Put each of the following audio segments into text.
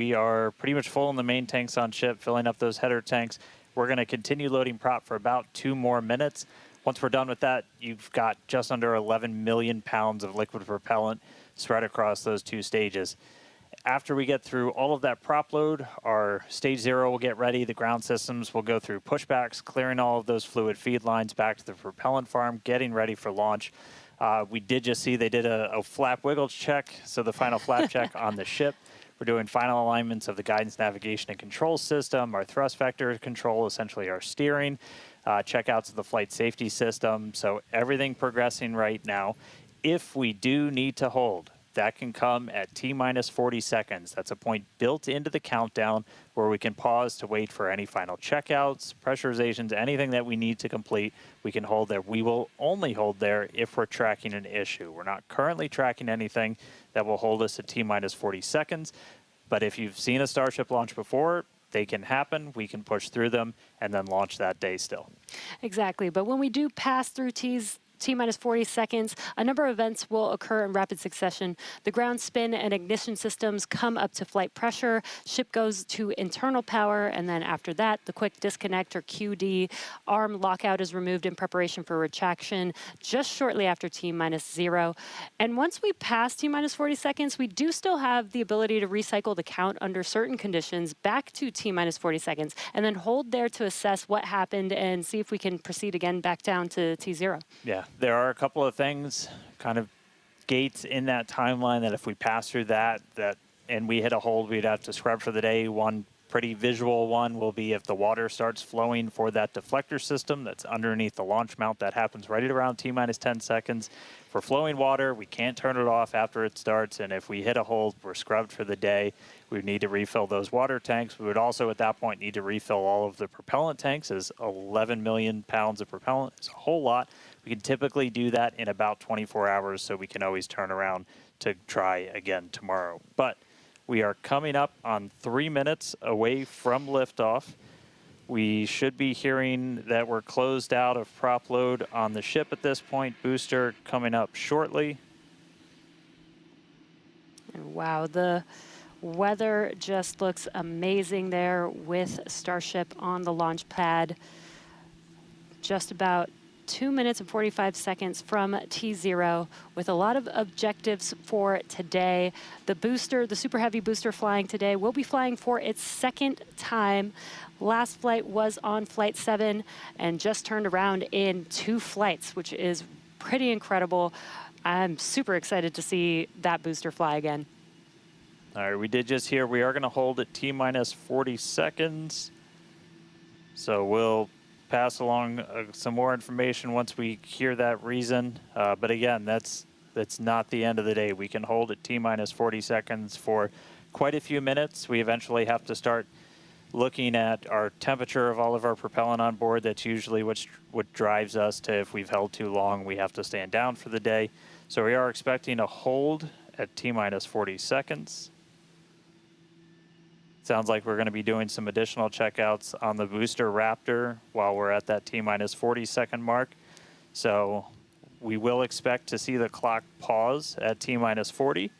We are pretty much full in the main tanks on ship, filling up those header tanks. We're going to continue loading prop for about 2 more minutes. Once we're done with that, you've got just under 11 million pounds of liquid propellant spread across those 2 stages. After we get through all of that prop load, our stage 0 will get ready. The ground systems will go through pushbacks, clearing all of those fluid feed lines back to the propellant farm, getting ready for launch. We did just see they did a flap wiggle check, so the final flap check on the ship. We're doing final alignments of the guidance, navigation, and control system, our thrust vector control, essentially our steering, checkouts of the flight safety system. So everything progressing right now. If we do need to hold, that can come at T-minus 40 seconds. That's a point built into the countdown where we can pause to wait for any final checkouts, pressurizations, anything that we need to complete. We can hold there. We will only hold there if we're tracking an issue. We're not currently tracking anything that will hold us at T-minus 40 seconds. But if you've seen a Starship launch before, they can happen, we can push through them, and then launch that day still. Exactly. But when we do pass through T-minus 40 seconds, a number of events will occur in rapid succession. The ground spin and ignition systems come up to flight pressure, ship goes to internal power, and then after that, the quick disconnect or QD, arm lockout is removed in preparation for retraction just shortly after T-minus 0. And once we pass T-minus 40 seconds, we do still have the ability to recycle the count under certain conditions back to T-minus 40 seconds, and then hold there to assess what happened and see if we can proceed again back down to T0. Yeah. There are a couple of things, kind of gates in that timeline that if we pass through that and we hit a hold, we'd have to scrub for the day. One pretty visual one will be if the water starts flowing for that deflector system that's underneath the launch mount. That happens right at around T-minus 10 seconds. For flowing water, we can't turn it off after it starts, and if we hit a hold, we're scrubbed for the day. We would need to refill those water tanks. We would also, at that point, need to refill all of the propellant tanks, as 11 million pounds of propellant is a whole lot. We can typically do that in about 24 hours, so we can always turn around to try again tomorrow. But we are coming up on 3 minutes away from liftoff. We should be hearing that we're closed out of prop load on the ship at this point. Booster coming up shortly. Wow, the weather just looks amazing there with Starship on the launch pad. Just about 2 minutes and 45 seconds from T0 with a lot of objectives for today. The booster, the Super Heavy booster flying today, will be flying for its 2nd time. Last flight was on Flight 7 and just turned around in 2 flights, which is pretty incredible. I'm super excited to see that booster fly again. All right, we did just hear we are going to hold at T-minus 40 seconds. So we'll pass along some more information once we hear that reason. But again, that's not the end of the day. We can hold at T-minus 40 seconds for quite a few minutes. We eventually have to start looking at our temperature of all of our propellant on board. That's usually what drives us to, if we've held too long, we have to stand down for the day. So we are expecting a hold at T-minus 40 seconds. Sounds like we're going to be doing some additional checkouts on the booster Raptor while we're at that T-minus 40 second mark. So we will expect to see the clock pause at T-minus 40.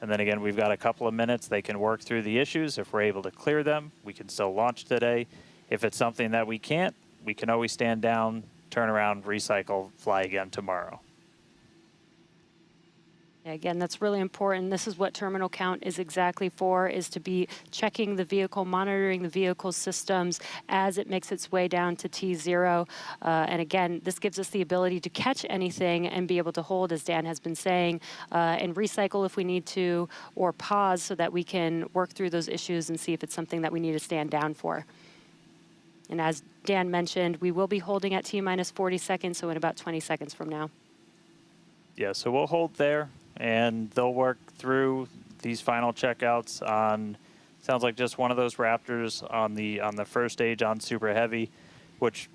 And then again, we've got a couple of minutes. They can work through the issues. If we're able to clear them, we can still launch today. If it's something that we can't, we can always stand down, turn around, recycle, fly again tomorrow. Again, that's really important. This is what terminal count is exactly for, is to be checking the vehicle, monitoring the vehicle systems as it makes its way down to T0. And again, this gives us the ability to catch anything and be able to hold, as Dan has been saying, and recycle if we need to, or pause so that we can work through those issues and see if it's something that we need to stand down for. And as Dan mentioned, we will be holding at T-minus 40 seconds, so in about 20 seconds from now. Yeah, so we'll hold there, and they'll work through these final checkouts on, sounds like just one of those Raptors on the first stage on Super Heavy, which,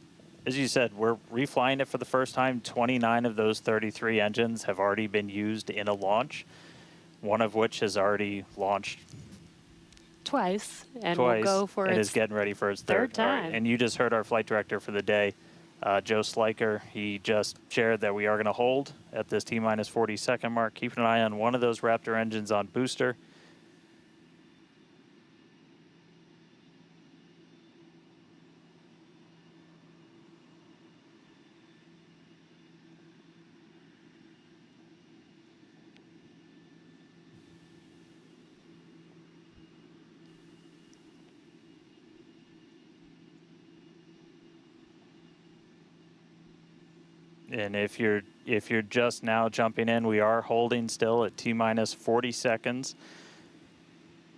as you said, we're reflying it for the first time. 29 of those 33 engines have already been used in a launch, one of which has already launched twice, and will go for and its is getting ready for its third time. Right. And you just heard our flight director for the day, Joe Sliker. He just shared that we are going to hold at this T-minus 40 second mark. Keep an eye on one of those Raptor engines on booster. And if you're just now jumping in, we are holding still at T-minus 40 seconds.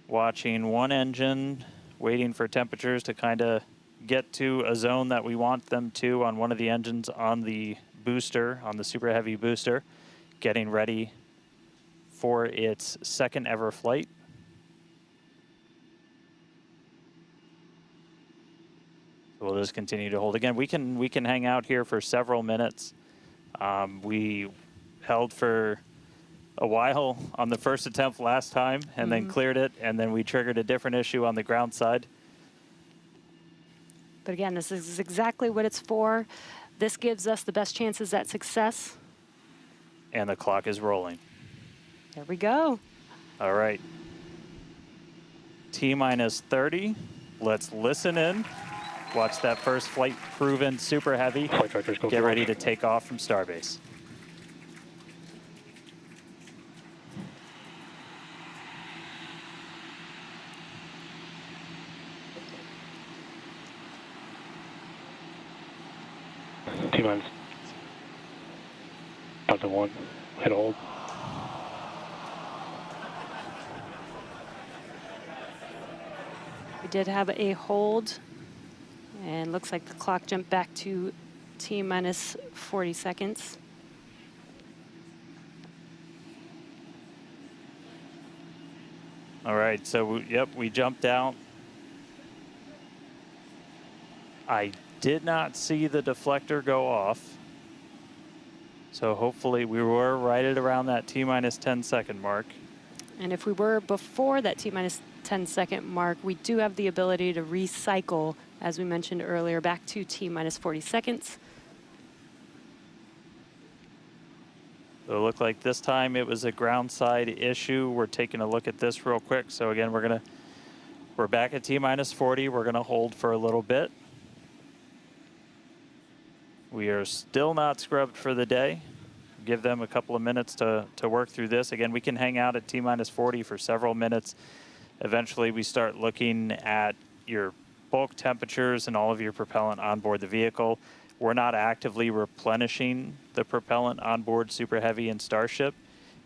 Watching one engine, waiting for temperatures to kind of get to a zone that we want them to on one of the engines on the booster, on the super heavy booster, getting ready for its second ever flight. We'll just continue to hold. Again, we can hang out here for several minutes. We held for a while on the first attempt last time and then cleared it, and then we triggered a different issue on the ground side. But again, this is exactly what it's for. This gives us the best chances at success. And the clock is rolling. There we go. All right. T-minus 30. Let's listen in. Watch that first flight proven super heavy. Get ready to take off from Starbase. T-minus. Down to 1. Hit hold. We did have a hold, and looks like the clock jumped back to T-minus 40 seconds. All right, so yep, we jumped out. I did not see the deflector go off. So hopefully we were right at around that T-minus 10-second mark. And if we were before that T-minus 10-second mark, we do have the ability to recycle, as we mentioned earlier, back to T-minus 40 seconds. So it looked like this time it was a ground side issue. We're taking a look at this real quick. So again, we're back at T-minus 40. We're gonna hold for a little bit. We are still not scrubbed for the day. Give them a couple of minutes to work through this. Again, we can hang out at T-minus 40 for several minutes. Eventually, we start looking at your bulk temperatures and all of your propellant on board the vehicle. We're not actively replenishing the propellant on board Super Heavy and Starship,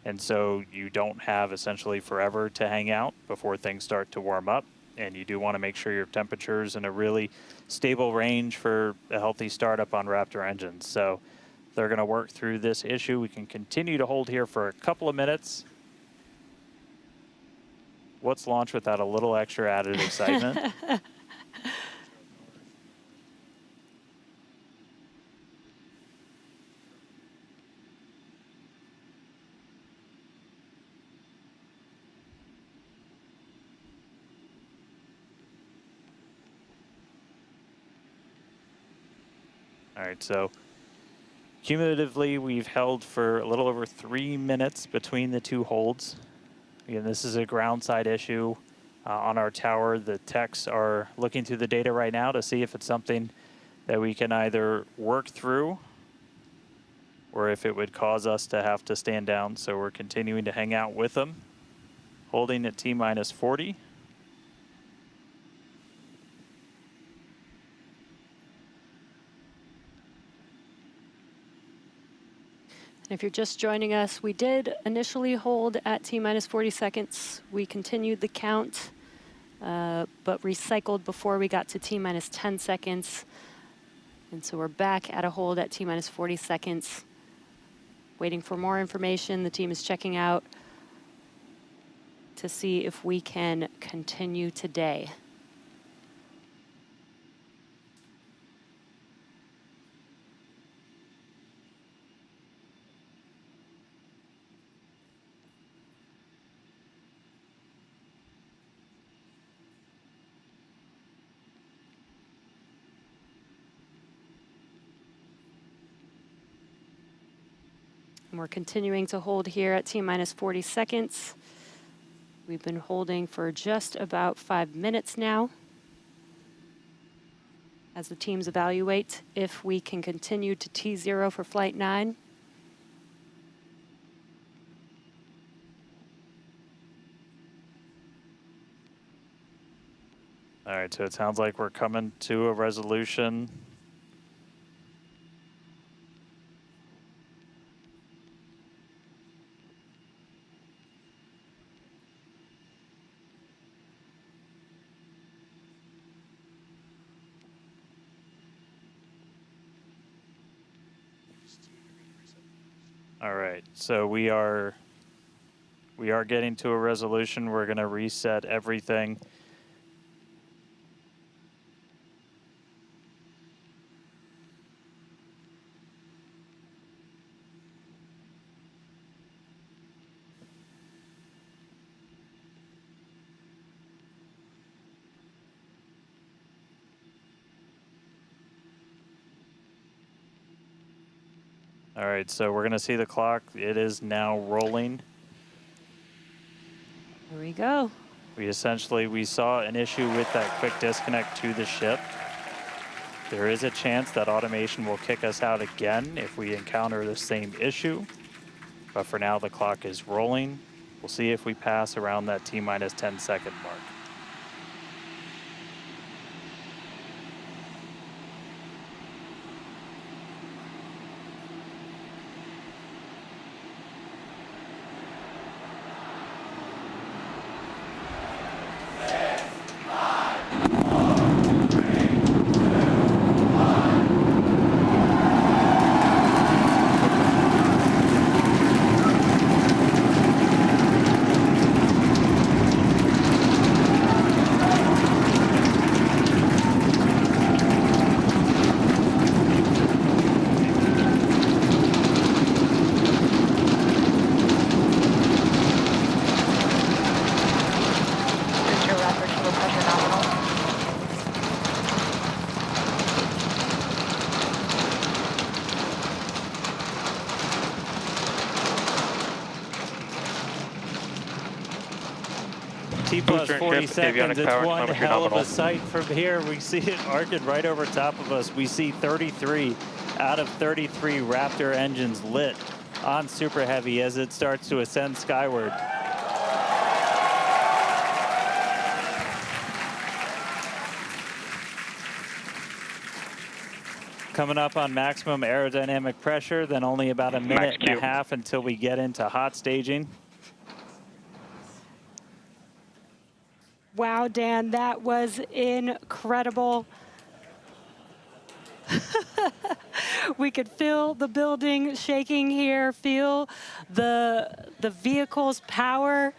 and so you don't have essentially forever to hang out before things start to warm up. And you do want to make sure your temperature's in a really stable range for a healthy startup on Raptor engines. So they're going to work through this issue. We can continue to hold here for a couple of minutes. What's launch without a little extra added excitement? All right, so cumulatively, we've held for a little over 3 minutes between the two holds. Again, this is a ground side issue on our tower. The techs are looking through the data right now to see if it's something that we can either work through or if it would cause us to have to stand down. So we're continuing to hang out with them, holding at T-minus 40. And if you're just joining us, we did initially hold at T-minus 40 seconds. We continued the count, but recycled before we got to T-minus 10 seconds. And so we're back at a hold at T-minus 40 seconds, waiting for more information. The team is checking out to see if we can continue today. And we're continuing to hold here at T-minus 40 seconds. We've been holding for just about 5 minutes now as the teams evaluate if we can continue to T0 for Flight 9. All right, so it sounds like we're coming to a resolution. All right, so we are getting to a resolution. We're going to reset everything. All right, so we're going to see the clock. It is now rolling. Here we go. We saw an issue with that quick disconnect to the ship. There is a chance that automation will kick us out again if we encounter the same issue. But for now, the clock is rolling. We'll see if we pass around that T-minus 10-second mark. T plus 40 seconds, it's one hell of a sight from here. We see it arcing right over top of us. We see 33 out of 33 Raptor engines lit on Super Heavy as it starts to ascend skyward. Coming up on maximum aerodynamic pressure, then only about a minute and a half until we get into hot staging. Wow, Dan, that was incredible. We could feel the building shaking here, feel the vehicle's power.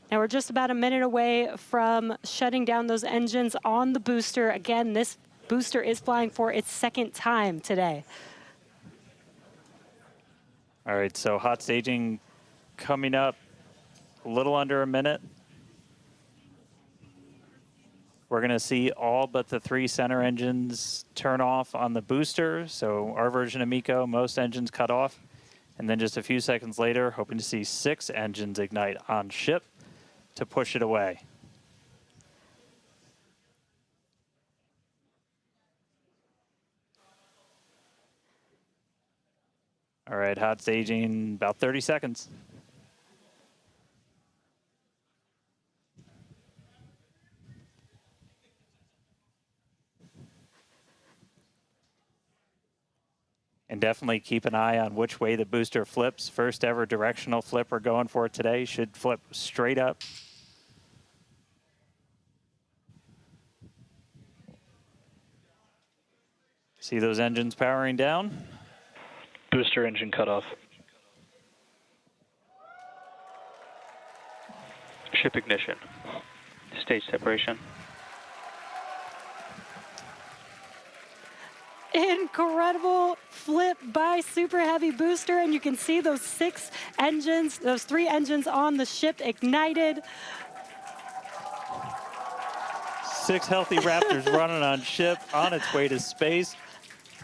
Now we're just about a minute away from shutting down those engines on the booster. Again, this booster is flying for its second time today. All right, so hot staging coming up a little under a minute. We're going to see all but the 3 center engines turn off on the booster. So our version of MECO, most engines cut off. And then just a few seconds later, hoping to see 6 engines ignite on ship to push it away. All right, hot staging, about 30 seconds. And definitely keep an eye on which way the booster flips. First ever directional flip we're going for today. Should flip straight up. See those engines powering down? Booster engine cutoff. Ship ignition. Stage separation. Incredible flip by Super Heavy booster, and you can see those 6 engines, those 3 engines on the ship ignited. 6 healthy Raptors running on ship, on its way to space.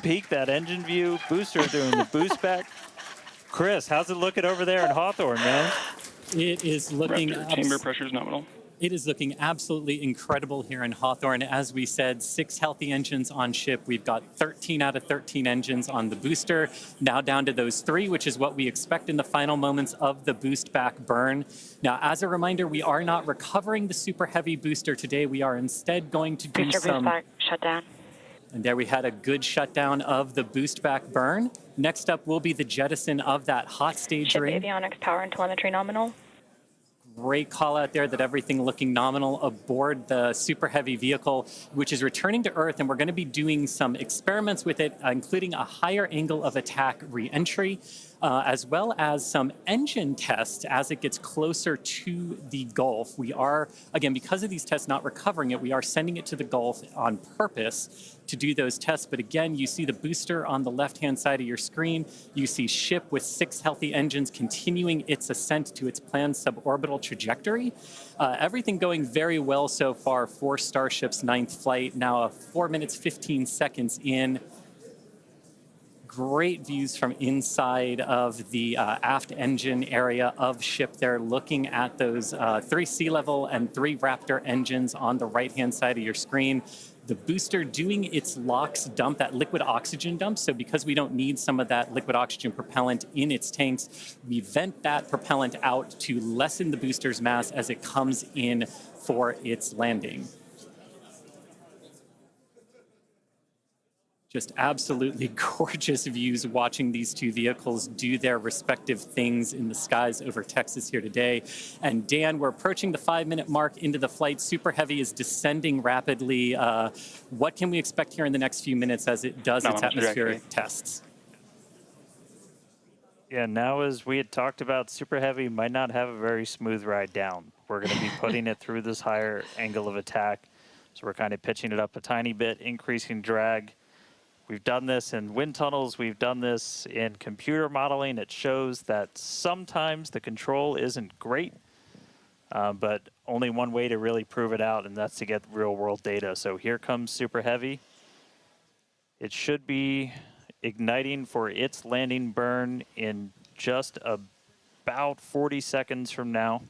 Peek that engine view. Booster doing the boost back. Chris, how's it looking over there in Hawthorne, man? It is looking Chamber pressure is nominal. It is looking absolutely incredible here in Hawthorne. As we said, 6 healthy engines on ship. We've got 13 out of 13 engines on the booster. Now down to those 3, which is what we expect in the final moments of the boost back burn. Now, as a reminder, we are not recovering the Super Heavy booster today. We are instead going to do boost back, shut down. And there we had a good shutdown of the boost back burn. Next up will be the jettison of that hot stage Ship ring. avionics, power and telemetry nominal. Great call out there that everything looking nominal aboard the super heavy vehicle, which is returning to Earth. And we're going to be doing some experiments with it, including a higher angle of attack re-entry, as well as some engine tests as it gets closer to the Gulf. We are, again, because of these tests not recovering it, we are sending it to the Gulf on purpose to do those tests. But again, you see the booster on the left-hand side of your screen. You see ship with 6 healthy engines continuing its ascent to its planned suborbital trajectory. Everything going very well so far for Starship's 9th flight. Now 4 minutes, 15 seconds in. Great views from inside of the aft engine area of ship there, looking at those 3 sea level and 3 Raptor engines on the right-hand side of your screen. The booster doing its LOX dump, that liquid oxygen dump. So because we don't need some of that liquid oxygen propellant in its tanks, we vent that propellant out to lessen the booster's mass as it comes in for its landing. Just absolutely gorgeous views watching these 2 vehicles do their respective things in the skies over Texas here today. And Dan, we're approaching the 5-minute mark into the flight. Super Heavy is descending rapidly. What can we expect here in the next few minutes as it does its atmospheric tests? Yeah, now as we had talked about, Super Heavy might not have a very smooth ride down. We're going to be putting it through this higher angle of attack. So we're kind of pitching it up a tiny bit, increasing drag. We've done this in wind tunnels. We've done this in computer modeling. It shows that sometimes the control isn't great, but only one way to really prove it out, and that's to get real-world data. So here comes Super Heavy. It should be igniting for its landing burn in just about 40 seconds from now.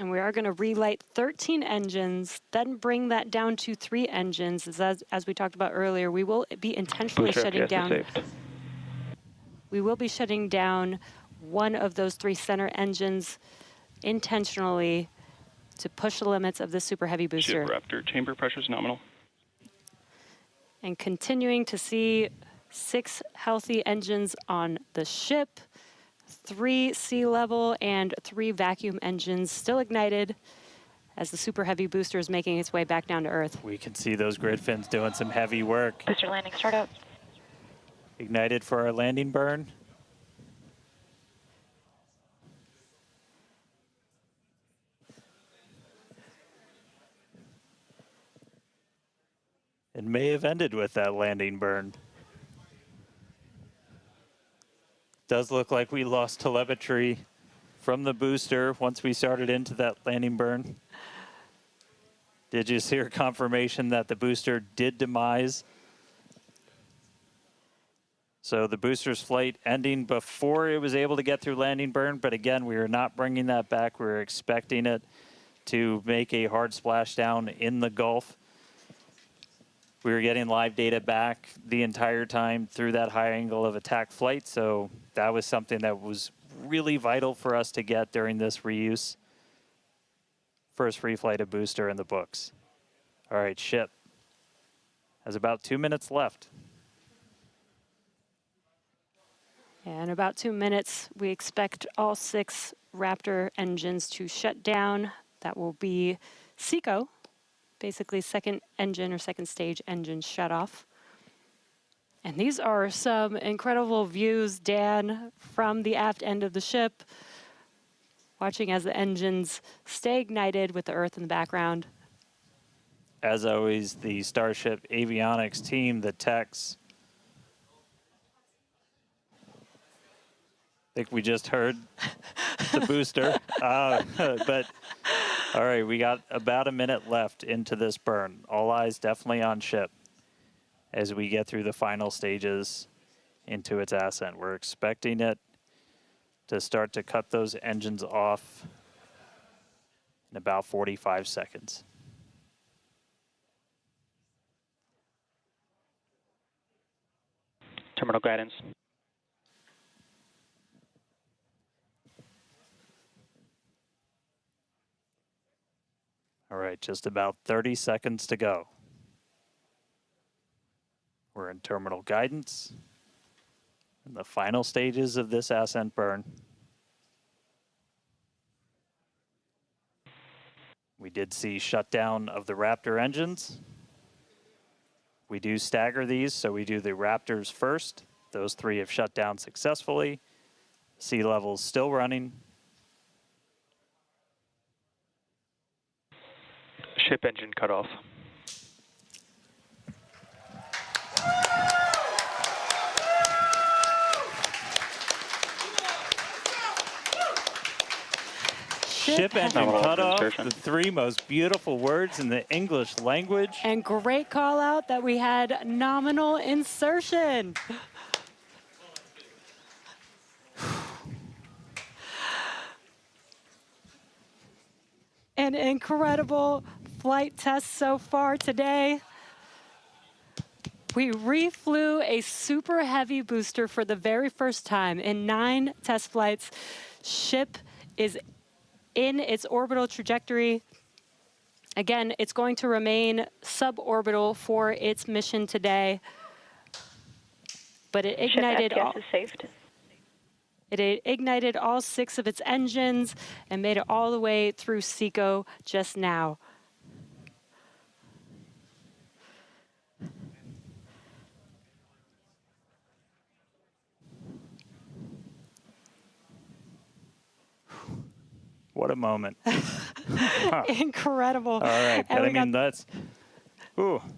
And we are going to relight 13 engines, then bring that down to 3 engines. As we talked about earlier, we will be intentionally shutting down. We will be shutting down one of those 3 center engines intentionally to push the limits of the Super Heavy booster. Ship Raptor, chamber pressure is nominal. And continuing to see 6 healthy engines on the ship. 3 sea level and 3 vacuum engines still ignited as the Super Heavy booster is making its way back down to Earth. We can see those grid fins doing some heavy work. Booster landing startup. Ignited for our landing burn. It may have ended with that landing burn. Does look like we lost telemetry from the booster once we started into that landing burn. Did you hear confirmation that the booster did demise? So the booster's flight ending before it was able to get through landing burn, but again, we are not bringing that back. We're expecting it to make a hard splashdown in the Gulf. We were getting live data back the entire time through that high angle of attack flight, so that was something that was really vital for us to get during this reuse. First free flight of booster in the books. All right, ship has about 2 minutes left. In about 2 minutes, we expect all 6 Raptor engines to shut down. That will be SECO, basically second engine or second stage engine shut off. And these are some incredible views, Dan, from the aft end of the ship, watching as the engines stay ignited with the Earth in the background. As always, the Starship avionics team, the techs. I think we just heard the booster. But all right, we got about a minute left into this burn. All eyes definitely on ship as we get through the final stages into its ascent. We're expecting it to start to cut those engines off in about 45 seconds. Terminal guidance. All right, just about 30 seconds to go. We're in terminal guidance in the final stages of this ascent burn. We did see shutdown of the Raptor engines. We do stagger these, so we do the Raptors first. Those 3 have shut down successfully. Sea level's still running. Ship engine cutoff. Ship engine Nominal cutoff, insertion. the 3 most beautiful words in the English language. And great call out that we had nominal insertion. An incredible flight test so far today. We reflew a super heavy booster for the very first time in 9 test flights. Ship is in its orbital trajectory. Again, it's going to remain suborbital for its mission today. But it ignited Ship F-gas is saved. It ignited all 6 of its engines and made it all the way through SECO just now. What a moment. Incredible. All right, And but I we got- mean, that's,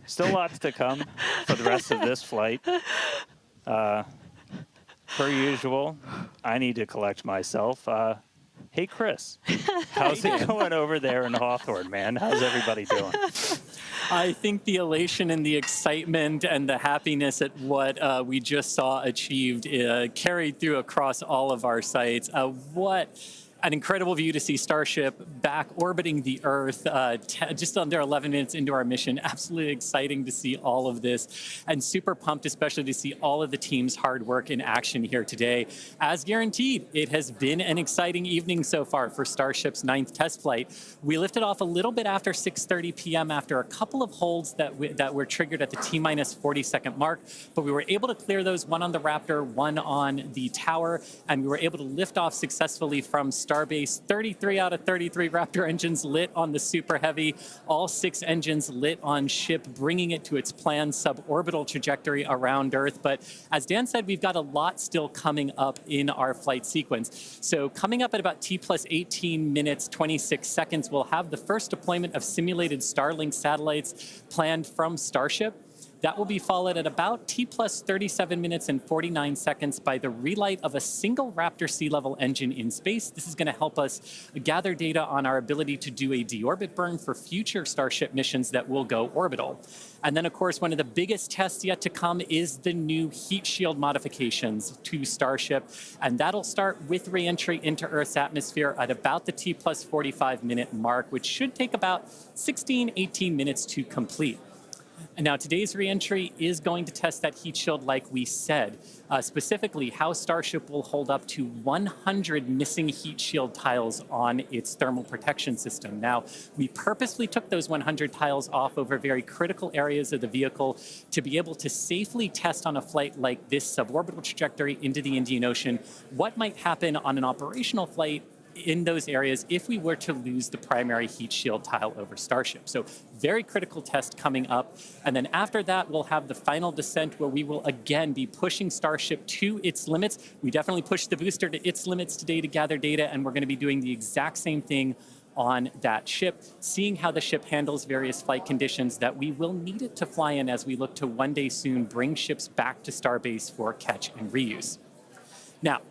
still lots to come for the rest of this flight. Per usual, I need to collect myself. Hey, Chris, how's it going over there in Hawthorne, man? How's everybody doing? I think the elation and the excitement and the happiness at what we just saw achieved carried through across all of our sites. What an incredible view to see Starship back orbiting the Earth just under 11 minutes into our mission. Absolutely exciting to see all of this, and super pumped especially to see all of the team's hard work in action here today. As guaranteed, it has been an exciting evening so far for Starship's 9th test flight. We lifted off a little bit after 6:30 p.m. after a couple of holds that were triggered at the T-minus 40-second mark, but we were able to clear those, one on the Raptor, one on the tower, and we were able to lift off successfully from Starbase. 33 out of 33 Raptor engines lit on the Super Heavy, all 6 engines lit on Ship, bringing it to its planned suborbital trajectory around Earth. But as Dan said, we've got a lot still coming up in our flight sequence. So coming up at about T plus 18 minutes, 26 seconds, we'll have the first deployment of simulated Starlink satellites planned from Starship. That will be followed at about T plus 37 minutes and 49 seconds by the relight of a single Raptor sea level engine in space. This is going to help us gather data on our ability to do a deorbit burn for future Starship missions that will go orbital. And then, of course, one of the biggest tests yet to come is the new heat shield modifications to Starship. And that'll start with re-entry into Earth's atmosphere at about the T plus 45 minute mark, which should take about 16, 18 minutes to complete. And now today's reentry is going to test that heat shield like we said, specifically how Starship will hold up to 100 missing heat shield tiles on its thermal protection system. Now, we purposely took those 100 tiles off over very critical areas of the vehicle to be able to safely test on a flight like this suborbital trajectory into the Indian Ocean what might happen on an operational flight in those areas if we were to lose the primary heat shield tile over Starship. So very critical test coming up. And then after that, we'll have the final descent where we will again be pushing Starship to its limits. We definitely pushed the booster to its limits today to gather data, and we're going to be doing the exact same thing on that ship, seeing how the ship handles various flight conditions that we will need it to fly in as we look to one day soon bring ships back to Starbase for catch and reuse. Now,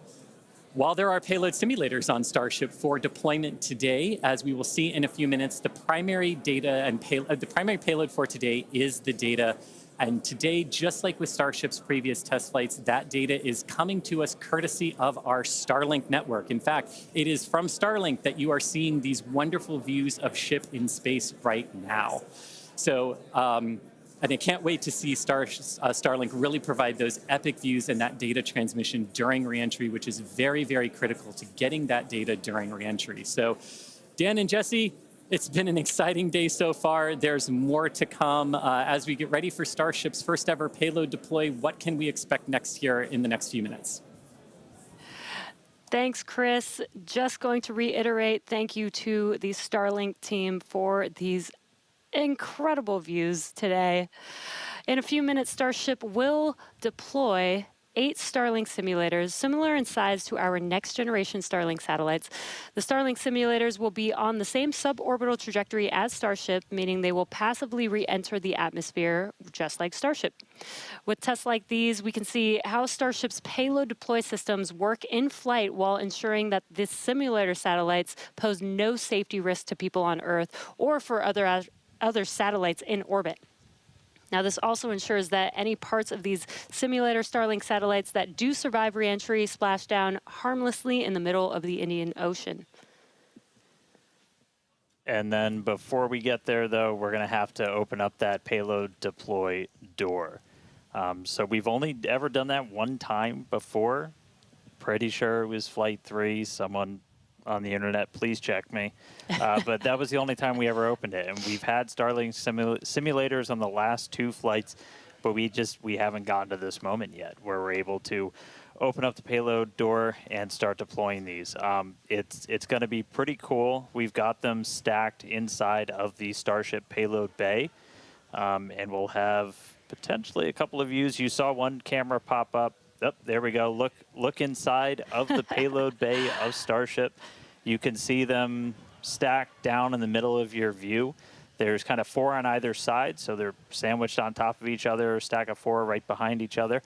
while there are payload simulators on Starship for deployment today, as we will see in a few minutes, the primary data and the primary payload for today is the data. And today, just like with Starship's previous test flights, that data is coming to us courtesy of our Starlink network. In fact, it is from Starlink that you are seeing these wonderful views of Ship in space right now. So, and I can't wait to see Starlink really provide those epic views and that data transmission during reentry, which is very, very critical to getting that data during reentry. So Dan and Jesse, it's been an exciting day so far. There's more to come as we get ready for Starship's first ever payload deploy. What can we expect next year in the next few minutes? Thanks, Chris. Just going to reiterate, thank you to the Starlink team for these incredible views today. In a few minutes, Starship will deploy 8 Starlink simulators, similar in size to our next generation Starlink satellites. The Starlink simulators will be on the same suborbital trajectory as Starship, meaning they will passively re-enter the atmosphere, just like Starship. With tests like these, we can see how Starship's payload deploy systems work in flight while ensuring that the simulator satellites pose no safety risk to people on Earth or for other satellites in orbit. Now, this also ensures that any parts of these simulator Starlink satellites that do survive reentry splash down harmlessly in the middle of the Indian Ocean. And then before we get there, though, we're going to have to open up that payload deploy door. So we've only ever done that one time before. Pretty sure it was Flight 3. Someone on the internet, please check me. But that was the only time we ever opened it. And we've had Starlink simulators on the last 2 flights, but we haven't gotten to this moment yet where we're able to open up the payload door and start deploying these. It's going to be pretty cool. We've got them stacked inside of the Starship payload bay, and we'll have potentially a couple of views. You saw one camera pop up. Oh, there we go. Look inside of the payload bay of Starship. You can see them stacked down in the middle of your view. There's kind of 4 on either side, so they're sandwiched on top of each other, a stack of 4 right behind each other.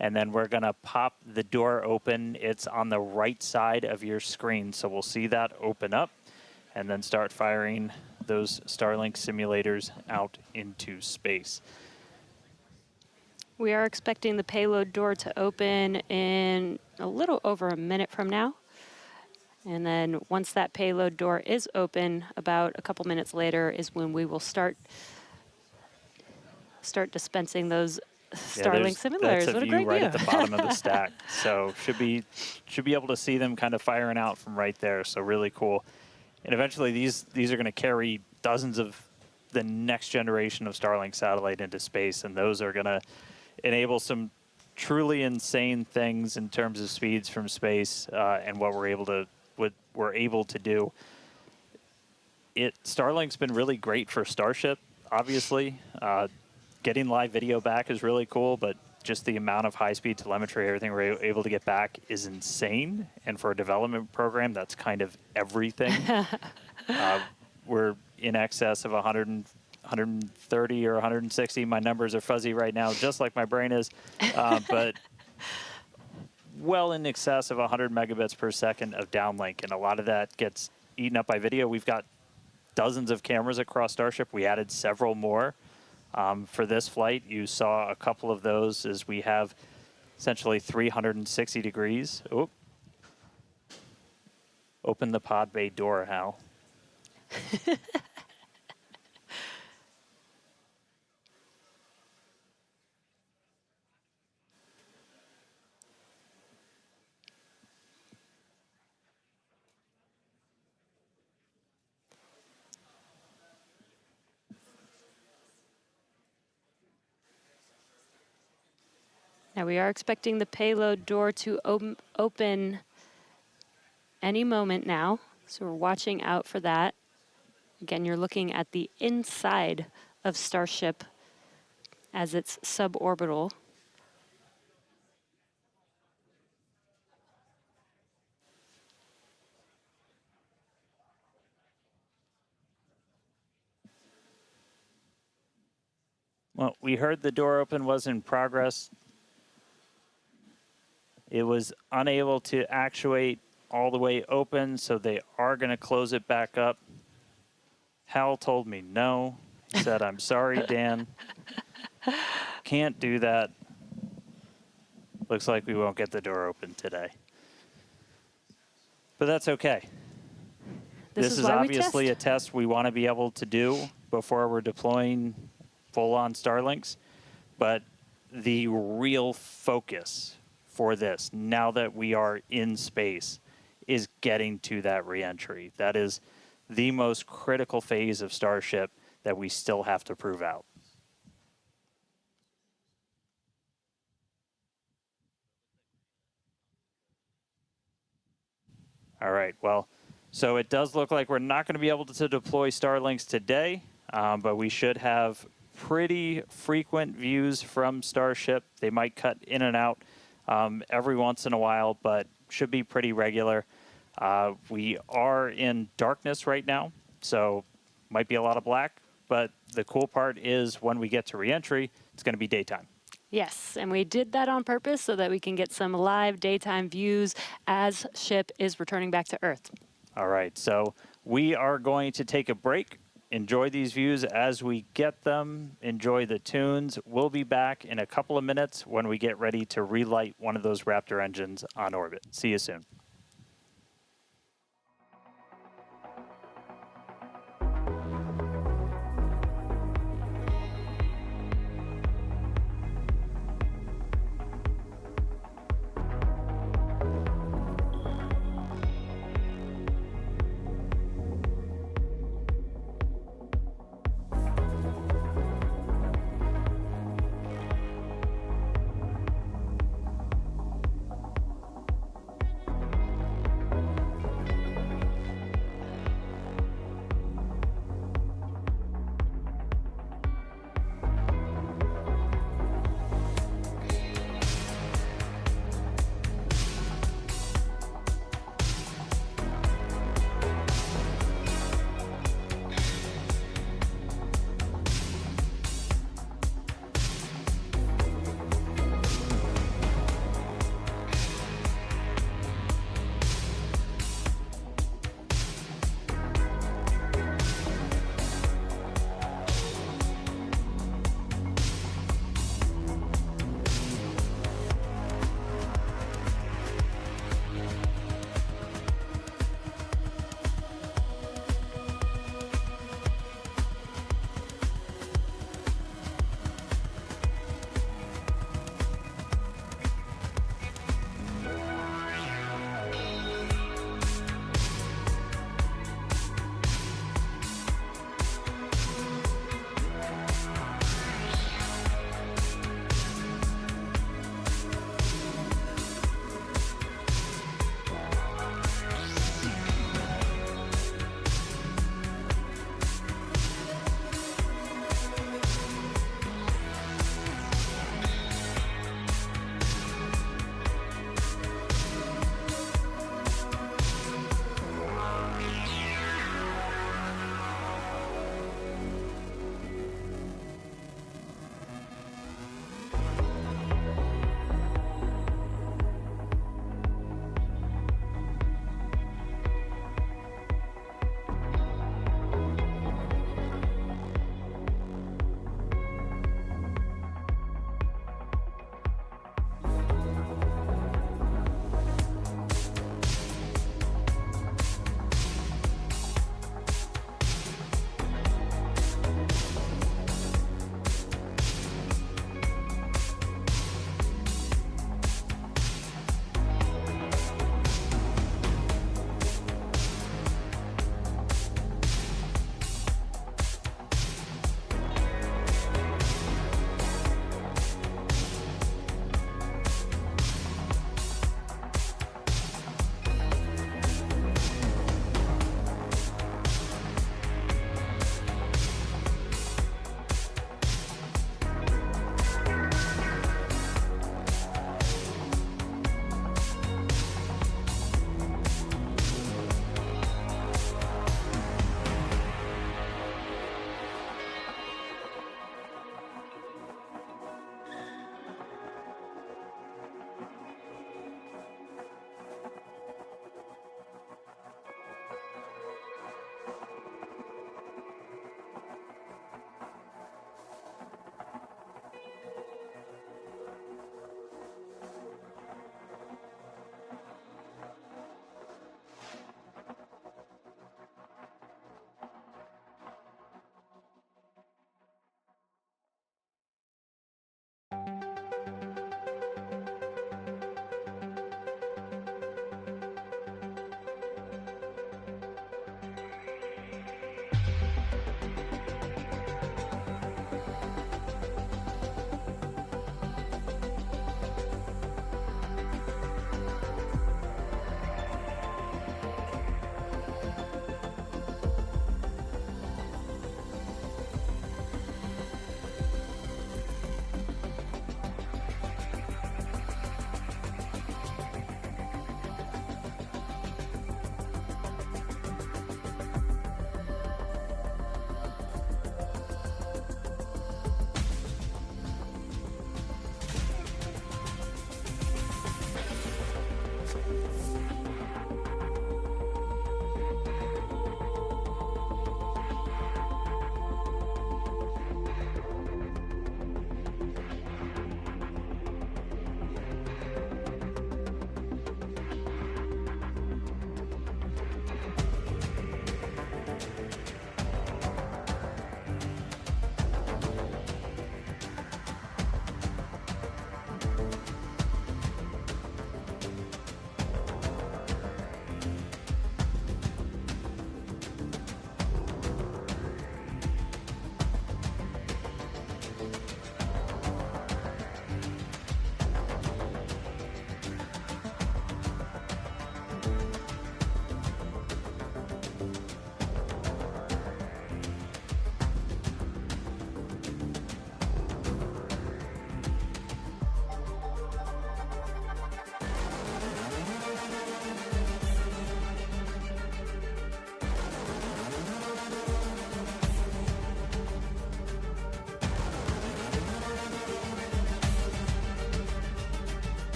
And then we're going to pop the door open. It's on the right side of your screen, so we'll see that open up and then start firing those Starlink simulators out into space. We are expecting the payload door to open in a little over a minute from now. And then once that payload door is open, about a couple minutes later is when we will start dispensing those Starlink simulators. That's a what a view great right view. at the bottom of the stack. So should be able to see them kind of firing out from right there. So really cool. And eventually these are going to carry dozens of the next generation of Starlink satellite into space, and those are going to enable some truly insane things in terms of speeds from space and what we're able to do. Starlink's been really great for Starship, obviously. Getting live video back is really cool, but just the amount of high-speed telemetry, everything we're able to get back is insane. And for a development program, that's kind of everything. We're in excess of 130 or 160. My numbers are fuzzy right now, just like my brain is. But well in excess of 100 megabits per second of downlink. And a lot of that gets eaten up by video. We've got dozens of cameras across Starship. We added several more. For this flight, you saw a couple of those as we have essentially 360 degrees. Oop. Open the pod bay door, Hal. Now we are expecting the payload door to open any moment now, so we're watching out for that. Again, you're looking at the inside of Starship as it's suborbital. Well, we heard the door open was in progress. It was unable to actuate all the way open, so they are going to close it back up. Hal told me no. He said, I'm sorry, Dan. Can't do that. Looks like we won't get the door open today. But that's okay. This is obviously a test we want to be able to do before we're deploying full-on Starlinks. But the real focus for this, now that we are in space, is getting to that reentry. That is the most critical phase of Starship that we still have to prove out. All right. Well, so it does look like we're not going to be able to deploy Starlinks today, but we should have pretty frequent views from Starship. They might cut in and out every once in a while, but should be pretty regular. We are in darkness right now, so might be a lot of black, but the cool part is when we get to reentry, it's going to be daytime. Yes, and we did that on purpose so that we can get some live daytime views as ship is returning back to Earth. All right, so we are going to take a break. Enjoy these views as we get them. Enjoy the tunes. We'll be back in a couple of minutes when we get ready to relight one of those Raptor engines on orbit. See you soon.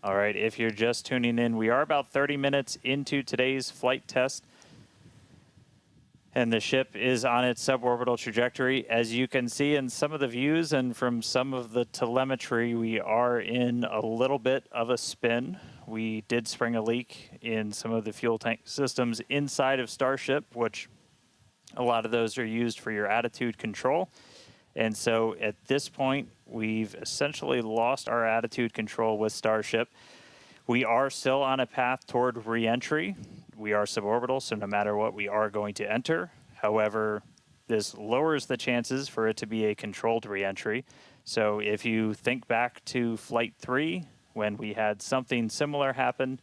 All right, if you're just tuning in, we are about 30 minutes into today's flight test, and the ship is on its suborbital trajectory. As you can see in some of the views and from some of the telemetry, we are in a little bit of a spin. We did spring a leak in some of the fuel tank systems inside of Starship, which a lot of those are used for your attitude control. And so at this point, we've essentially lost our attitude control with Starship. We are still on a path toward re-entry. We are suborbital, so no matter what, we are going to enter. However, this lowers the chances for it to be a controlled re-entry. So if you think back to Flight 3, when we had something similar happen,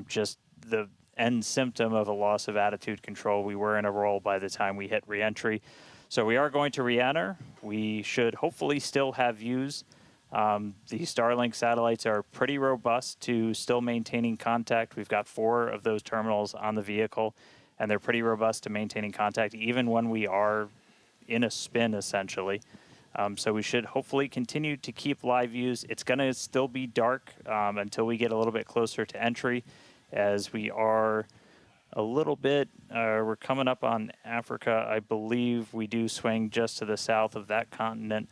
just the end symptom of a loss of attitude control, we were in a roll by the time we hit re-entry. So we are going to re-enter. We should hopefully still have views. The Starlink satellites are pretty robust to still maintaining contact. We've got 4 of those terminals on the vehicle, and they're pretty robust to maintaining contact even when we are in a spin, essentially. So we should hopefully continue to keep live views. It's going to still be dark until we get a little bit closer to entry, as we are a little bit, we're coming up on Africa. I believe we do swing just to the south of that continent.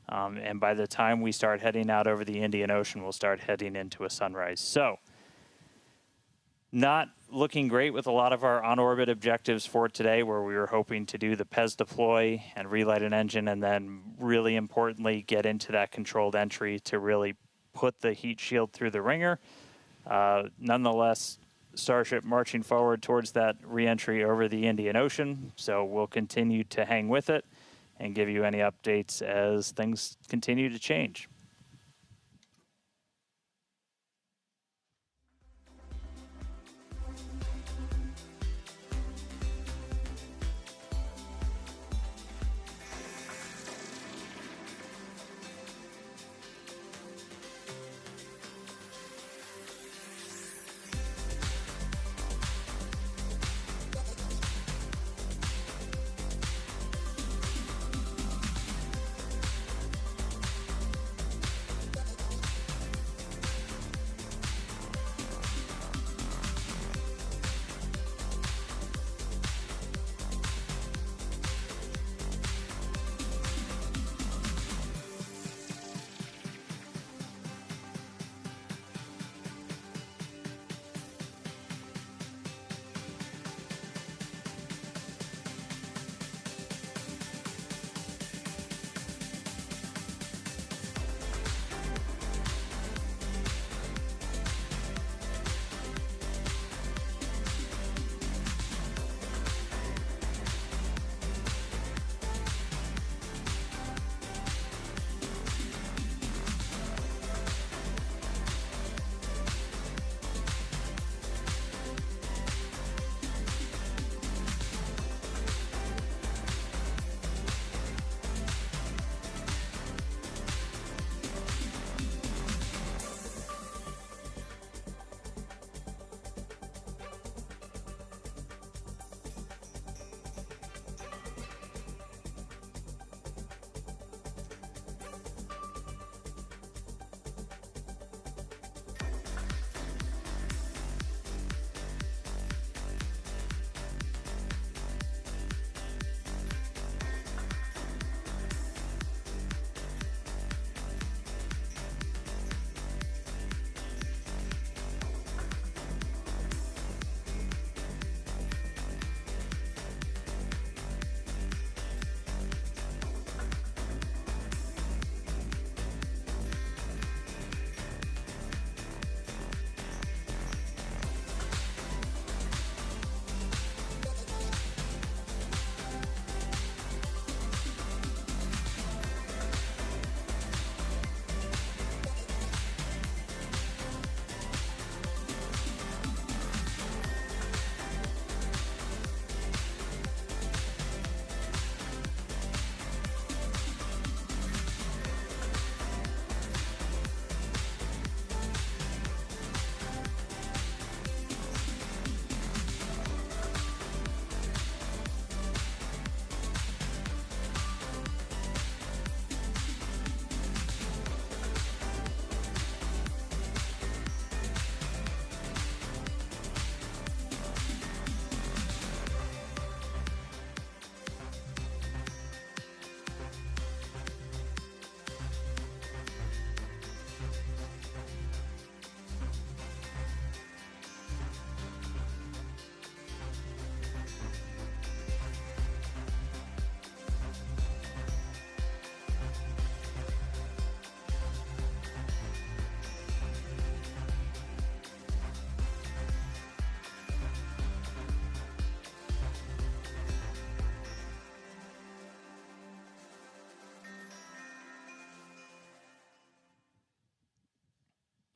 And by the time we start heading out over the Indian Ocean, we'll start heading into a sunrise. So not looking great with a lot of our on-orbit objectives for today, where we were hoping to do the PES deploy and relight an engine, and then really importantly, get into that controlled entry to really put the heat shield through the ringer. Nonetheless, Starship marching forward towards that re-entry over the Indian Ocean. So we'll continue to hang with it and give you any updates as things continue to change.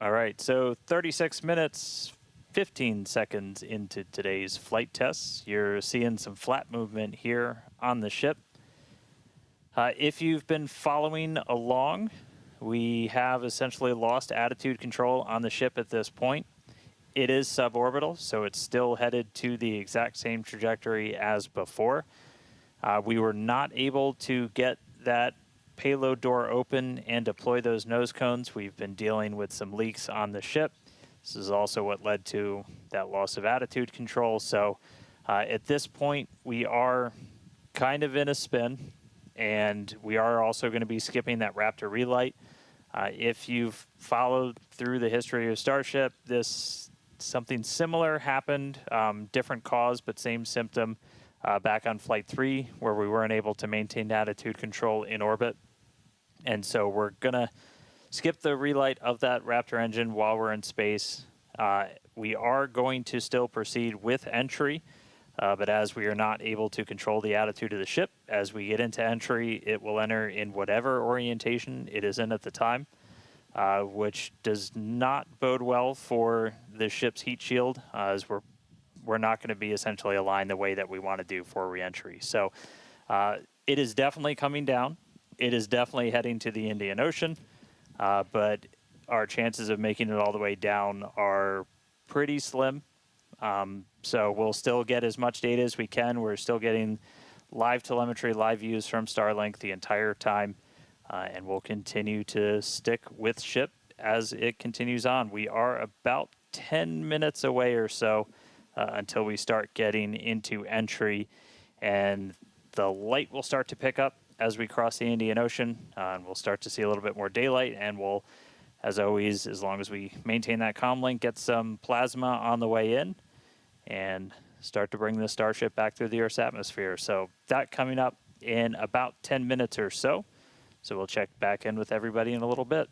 All right, so 36 minutes, 15 seconds into today's flight tests. You're seeing some flat movement here on the ship. If you've been following along, we have essentially lost attitude control on the ship at this point. It is suborbital, so it's still headed to the exact same trajectory as before. We were not able to get that payload door open and deploy those nose cones. We've been dealing with some leaks on the ship. This is also what led to that loss of attitude control. So at this point, we are kind of in a spin, and we are also going to be skipping that Raptor relight. If you've followed through the history of Starship, something similar happened, different cause, but same symptom back on Flight 3, where we weren't able to maintain attitude control in orbit. And so we're going to skip the relight of that Raptor engine while we're in space. We are going to still proceed with entry, but as we are not able to control the attitude of the ship, as we get into entry, it will enter in whatever orientation it is in at the time, which does not bode well for the ship's heat shield, as we're not going to be essentially aligned the way that we want to do for reentry. So it is definitely coming down. It is definitely heading to the Indian Ocean, but our chances of making it all the way down are pretty slim. So we'll still get as much data as we can. We're still getting live telemetry, live views from Starlink the entire time, and we'll continue to stick with ship as it continues on. We are about 10 minutes away or so until we start getting into entry, and the light will start to pick up as we cross the Indian Ocean, and we'll start to see a little bit more daylight, and we'll, as always, as long as we maintain that comm link, get some plasma on the way in and start to bring the Starship back through the Earth's atmosphere. So that coming up in about 10 minutes or so. So we'll check back in with everybody in a little bit.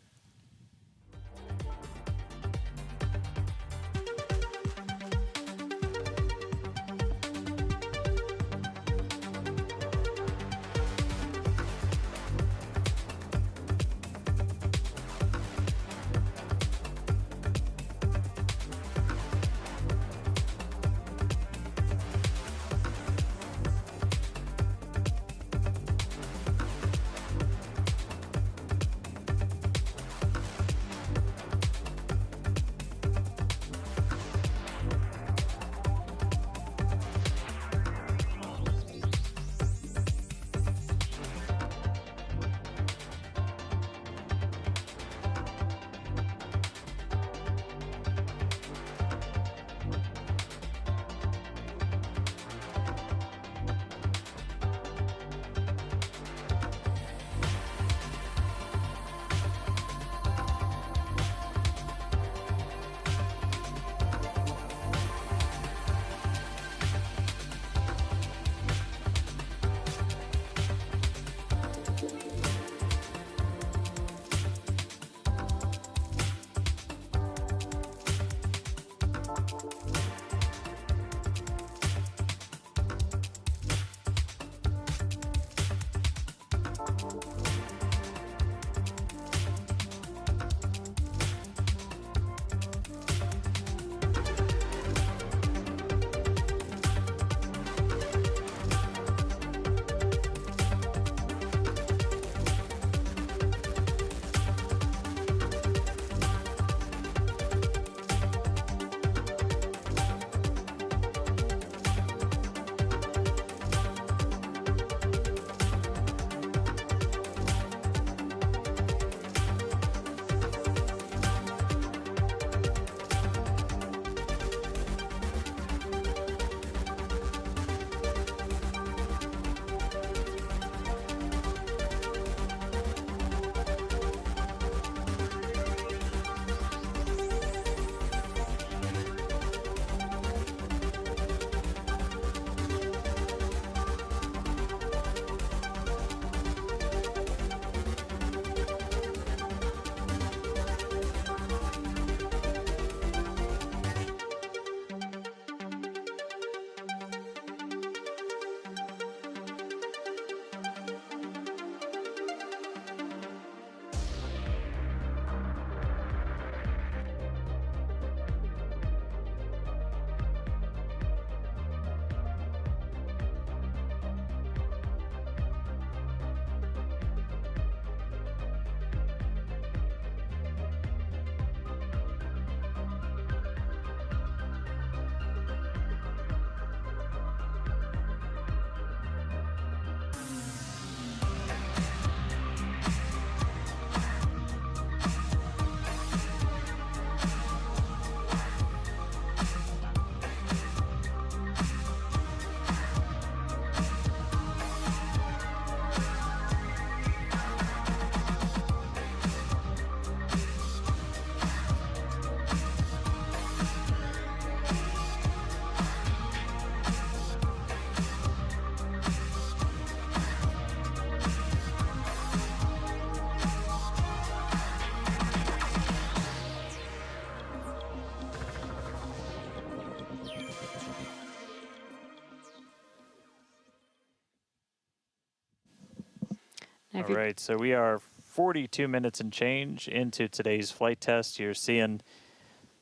And All right, so we are 42 minutes and change into today's flight test. You're seeing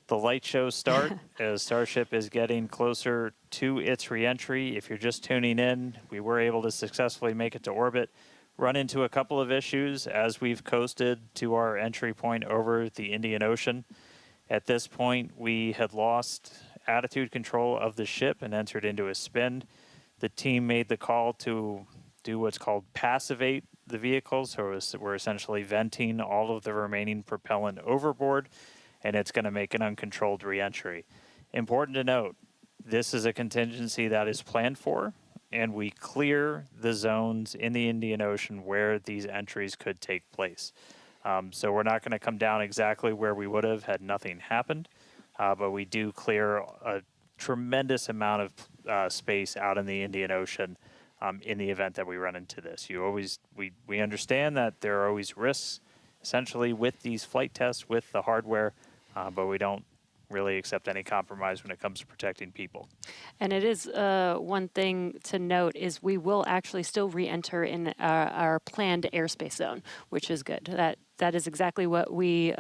the light show start as Starship is getting closer to its reentry. If you're just tuning in, we were able to successfully make it to orbit, run into a couple of issues as we've coasted to our entry point over the Indian Ocean. At this point, we had lost attitude control of the ship and entered into a spin. The team made the call to do what's called passivate the vehicle, so we're essentially venting all of the remaining propellant overboard, and it's going to make an uncontrolled reentry. Important to note, this is a contingency that is planned for, and we clear the zones in the Indian Ocean where these entries could take place. So we're not going to come down exactly where we would have had nothing happened, but we do clear a tremendous amount of space out in the Indian Ocean in the event that we run into this. We understand that there are always risks, essentially, with these flight tests, with the hardware, but we don't really accept any compromise when it comes to protecting people. And it is one thing to note is we will actually still re-enter in our planned airspace zone, which is good. That is exactly what we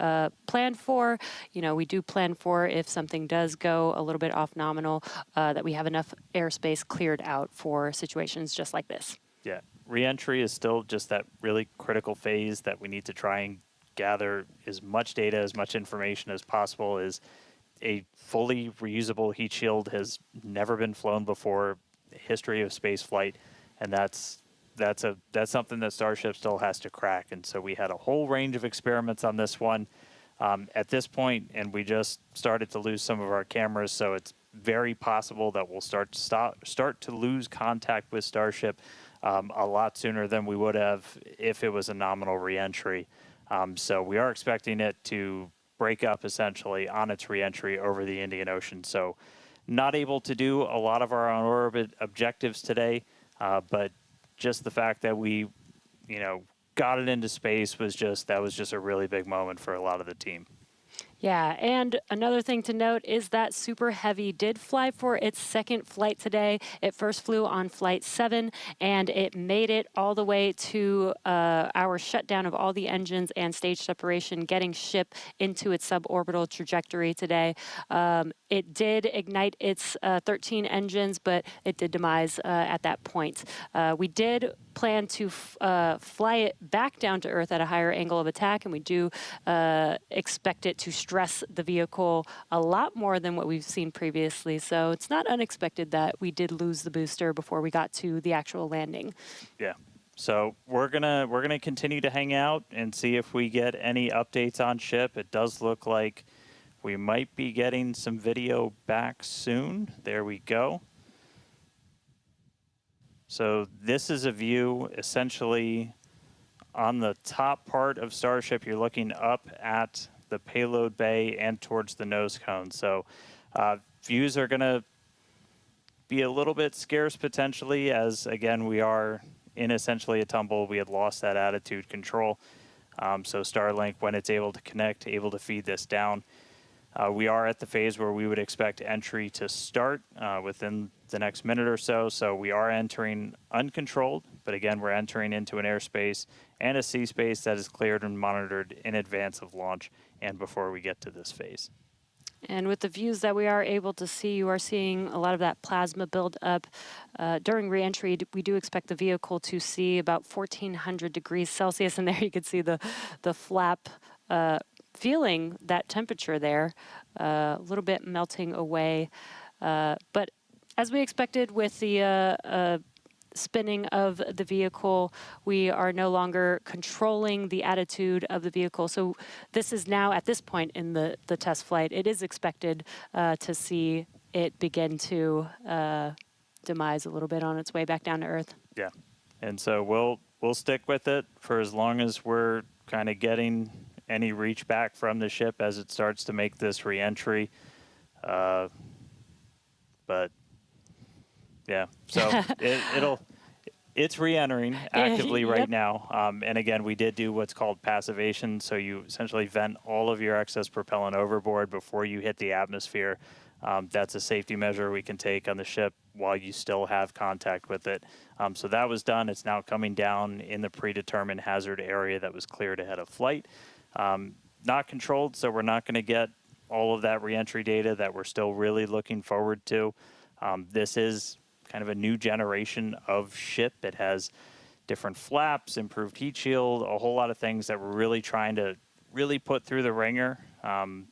planned for. You know, we do plan for if something does go a little bit off nominal, that we have enough airspace cleared out for situations just like this. Yeah, re-entry is still just that really critical phase that we need to try and gather as much data, as much information as possible. Is a fully reusable heat shield has never been flown before, the history of space flight, and that's something that Starship still has to crack. And so we had a whole range of experiments on this one at this point, and we just started to lose some of our cameras, so it's very possible that we'll start to lose contact with Starship a lot sooner than we would have if it was a nominal reentry. So we are expecting it to break up essentially on its reentry over the Indian Ocean. So not able to do a lot of our on-orbit objectives today, but just the fact that we, got it into space was just a really big moment for a lot of the team. Yeah, and another thing to note is that Super Heavy did fly for its second flight today. It first flew on Flight 7, and it made it all the way to our shutdown of all the engines and stage separation, getting ship into its suborbital trajectory today. It did ignite its 13 engines, but it did demise at that point. We did plan to fly it back down to Earth at a higher angle of attack, and we do expect it to stress the vehicle a lot more than what we've seen previously. So it's not unexpected that we did lose the booster before we got to the actual landing. Yeah. So we're gonna continue to hang out and see if we get any updates on ship. It does look like we might be getting some video back soon. There we go. So this is a view essentially on the top part of Starship. You're looking up at the payload bay and towards the nose cone. So views are going to be a little bit scarce potentially, as again, we are in essentially a tumble. We had lost that attitude control. So Starlink, when it's able to connect, able to feed this down. We are at the phase where we would expect entry to start within the next minute or so. So we are entering uncontrolled, but again, we're entering into an airspace and a sea space that is cleared and monitored in advance of launch and before we get to this phase. And with the views that we are able to see, you are seeing a lot of that plasma build up. During reentry, we do expect the vehicle to see about 1400 degrees Celsius, and there you can see the flap feeling that temperature there, a little bit melting away. But as we expected with the spinning of the vehicle, we are no longer controlling the attitude of the vehicle. So this is now, at this point in the test flight, it is expected to see it begin to demise a little bit on its way back down to Earth. Yeah, and so we'll stick with it for as long as we're kind of getting any reach back from the ship as it starts to make this reentry. But yeah, so it's re-entering actively right now. And again, we did do what's called passivation. So you essentially vent all of your excess propellant overboard before you hit the atmosphere. That's a safety measure we can take on the ship while you still have contact with it. So that was done. It's now coming down in the predetermined hazard area that was cleared ahead of flight. Not controlled, so we're not going to get all of that reentry data that we're still really looking forward to. This is kind of a new generation of ship. It has different flaps, improved heat shield, a whole lot of things that we're really trying to really put through the ringer,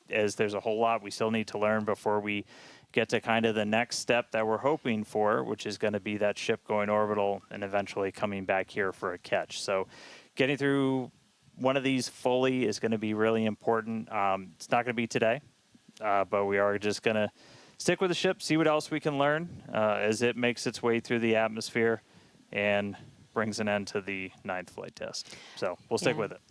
as there's a whole lot we still need to learn before we get to kind of the next step that we're hoping for, which is going to be that ship going orbital and eventually coming back here for a catch. So getting through one of these fully is going to be really important. It's not going to be today, but we are just going to stick with the ship, see what else we can learn as it makes its way through the atmosphere and brings an end to the 9th flight test. So we'll stick with it.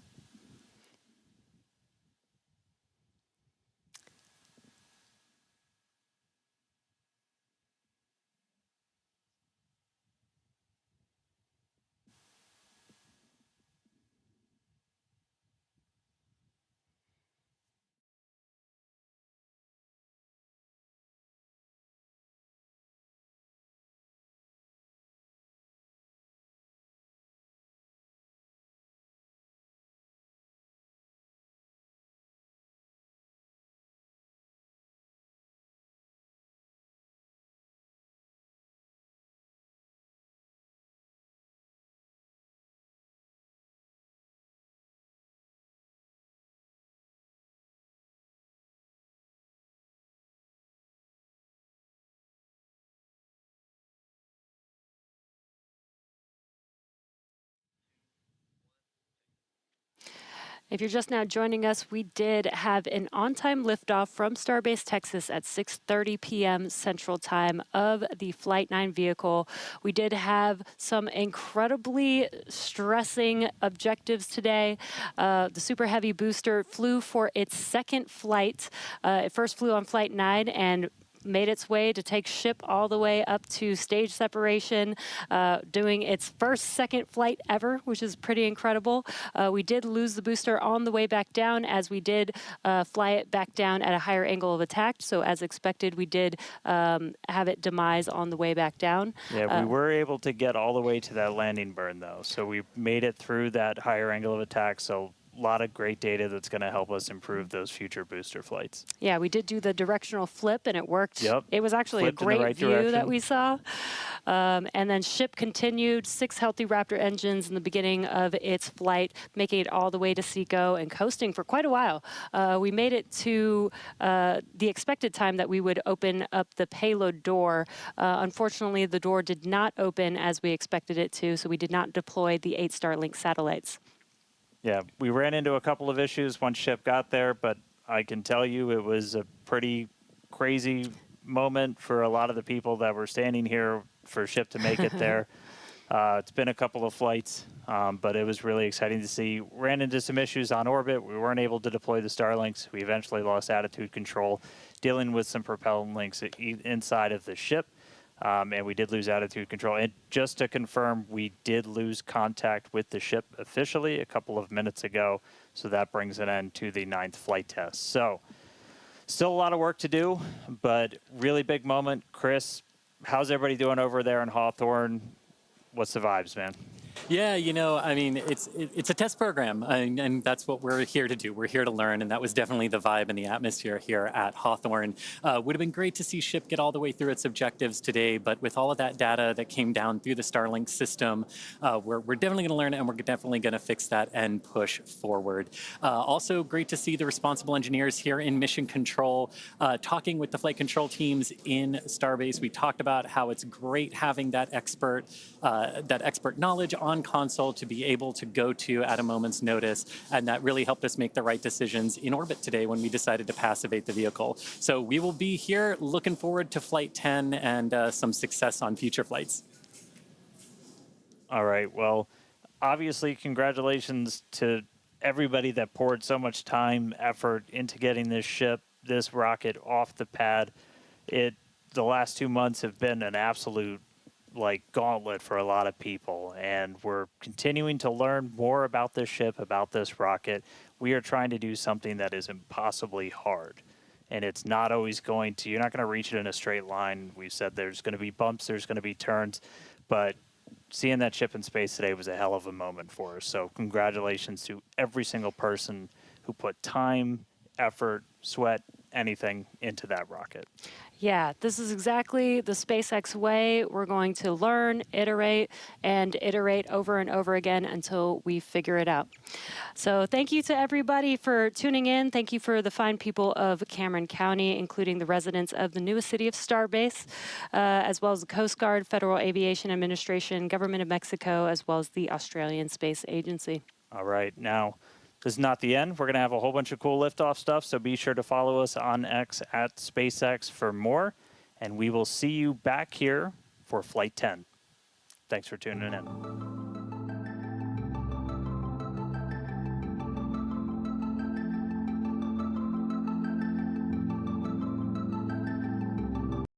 If you're just now joining us, we did have an on-time liftoff from Starbase Texas at 6:30 p.m. Central Time of the Flight 9 vehicle. We did have some incredibly stressing objectives today. The Super Heavy booster flew for its second flight. It first flew on Flight 9 and made its way to take ship all the way up to stage separation, doing its second flight ever, which is pretty incredible. We did lose the booster on the way back down, as we did fly it back down at a higher angle of attack. So as expected, we did have it demise on the way back down. Yeah, we were able to get all the way to that landing burn, though. So we made it through that higher angle of attack. So a lot of great data that's going to help us improve those future booster flights. Yeah, we did do the directional flip, and it worked. Yep. It was actually Flipped a in the great right view direction. that we saw. And then ship continued 6 healthy Raptor engines in the beginning of its flight, making it all the way to Seco and coasting for quite a while. We made it to the expected time that we would open up the payload door. Unfortunately, the door did not open as we expected it to, so we did not deploy the 8 Starlink satellites. Yeah, we ran into a couple of issues once ship got there, but I can tell you it was a pretty crazy moment for a lot of the people that were standing here for ship to make it there. It's been a couple of flights, but it was really exciting to see. Ran into some issues on orbit. We weren't able to deploy the Starlinks. We eventually lost attitude control, dealing with some propellant links inside of the ship. And we did lose attitude control. And just to confirm, we did lose contact with the ship officially a couple of minutes ago. So that brings an end to the 9th flight test. So still a lot of work to do, but really big moment. Chris, how's everybody doing over there in Hawthorne? What's the vibes, man? Yeah, you know, I mean, it's a test program, and that's what we're here to do. We're here to learn, and that was definitely the vibe and the atmosphere here at Hawthorne. Would have been great to see ship get all the way through its objectives today, but with all of that data that came down through the Starlink system, we're definitely going to learn, and we're definitely going to fix that and push forward. Also, great to see the responsible engineers here in mission control, talking with the flight control teams in Starbase. We talked about how it's great having that expert knowledge on console to be able to go to at a moment's notice, and that really helped us make the right decisions in orbit today when we decided to passivate the vehicle. So we will be here looking forward to Flight 10 and some success on future flights. All right, well, obviously congratulations to everybody that poured so much time, effort into getting this ship, this rocket off the pad. The last 2 months have been an absolute gauntlet for a lot of people, and we're continuing to learn more about this ship, about this rocket. We are trying to do something that is impossibly hard, and it's not always going to, you're not going to reach it in a straight line. We said there's going to be bumps, there's going to be turns, but seeing that ship in space today was a hell of a moment for us. So congratulations to every single person who put time, effort, sweat, anything into that rocket. Yeah, this is exactly the SpaceX way. We're going to learn, iterate, and iterate over and over again until we figure it out. So thank you to everybody for tuning in. Thank you for the fine people of Cameron County, including the residents of the newest city of Starbase, as well as the Coast Guard, Federal Aviation Administration, Government of Mexico, as well as the Australian Space Agency. All right, now, this is not the end. We're going to have a whole bunch of cool liftoff stuff, so be sure to follow us on X at SpaceX for more, and we will see you back here for Flight 10. Thanks for tuning in.